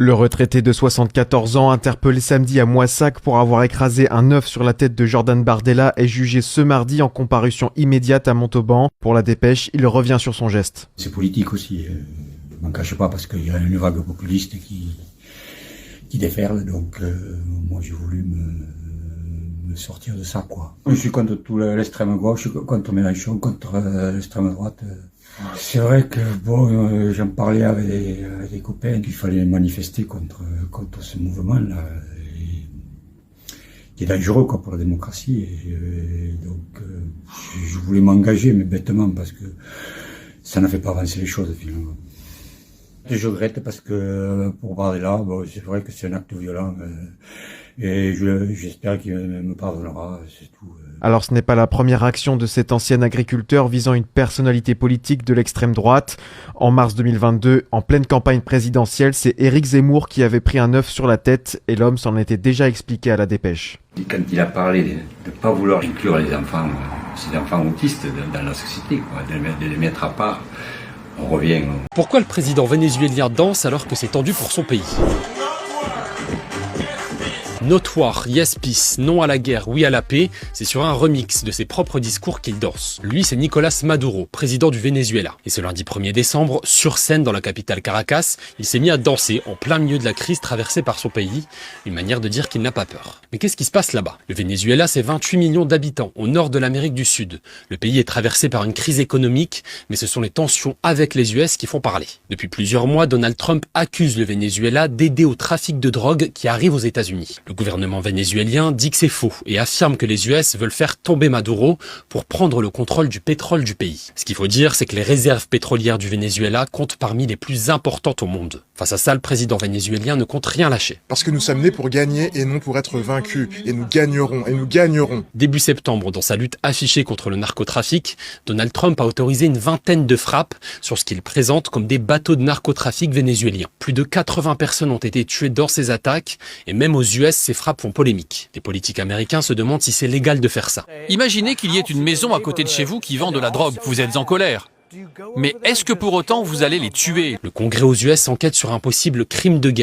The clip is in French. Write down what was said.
Le retraité de 74 ans, interpellé samedi à Moissac pour avoir écrasé un œuf sur la tête de Jordan Bardella, est jugé ce mardi en comparution immédiate à Montauban. Pour la Dépêche, il revient sur son geste. C'est politique aussi, je m'en cache pas, parce qu'il y a une vague populiste qui déferle, donc moi j'ai voulu me sortir de ça, quoi. Je suis contre tout l'extrême gauche, contre Mélenchon, contre l'extrême droite. C'est vrai que bon, j'en parlais avec des copains qu'il fallait manifester contre ce mouvement-là, qui est dangereux, quoi, pour la démocratie. Et donc, je voulais m'engager, mais bêtement, parce que ça n'a fait pas avancer les choses finalement. Je regrette parce que pour Bardella, bon, c'est vrai que c'est un acte violent, et j'espère qu'il me pardonnera, c'est tout. Alors ce n'est pas la première action de cet ancien agriculteur visant une personnalité politique de l'extrême droite. En mars 2022, en pleine campagne présidentielle, c'est Éric Zemmour qui avait pris un œuf sur la tête et l'homme s'en était déjà expliqué à la Dépêche. Quand il a parlé de ne pas vouloir inclure les enfants, ces enfants autistes dans la société, quoi, de les mettre à part, on revient. Pourquoi le président vénézuélien danse alors que c'est tendu pour son pays ? Notoire, yes peace, non à la guerre, oui à la paix, c'est sur un remix de ses propres discours qu'il danse. Lui, c'est Nicolás Maduro, président du Venezuela. Et ce lundi 1er décembre, sur scène dans la capitale Caracas, il s'est mis à danser en plein milieu de la crise traversée par son pays, une manière de dire qu'il n'a pas peur. Mais qu'est-ce qui se passe là-bas ? Le Venezuela, c'est 28 millions d'habitants, au nord de l'Amérique du Sud. Le pays est traversé par une crise économique, mais ce sont les tensions avec les US qui font parler. Depuis plusieurs mois, Donald Trump accuse le Venezuela d'aider au trafic de drogue qui arrive aux États-Unis. Le gouvernement vénézuélien dit que c'est faux et affirme que les US veulent faire tomber Maduro pour prendre le contrôle du pétrole du pays. Ce qu'il faut dire, c'est que les réserves pétrolières du Venezuela comptent parmi les plus importantes au monde. Face à ça, le président vénézuélien ne compte rien lâcher. Parce que nous sommes nés pour gagner et non pour être vaincus. Et nous gagnerons, et nous gagnerons. Début septembre, dans sa lutte affichée contre le narcotrafic, Donald Trump a autorisé une vingtaine de frappes sur ce qu'il présente comme des bateaux de narcotrafic vénézuéliens. Plus de 80 personnes ont été tuées dans ces attaques et même aux US, ces frappes font polémique. Les politiques américains se demandent si c'est légal de faire ça. Imaginez qu'il y ait une maison à côté de chez vous qui vend de la drogue. Vous êtes en colère. Mais est-ce que pour autant vous allez les tuer ? Le Congrès aux US enquête sur un possible crime de guerre.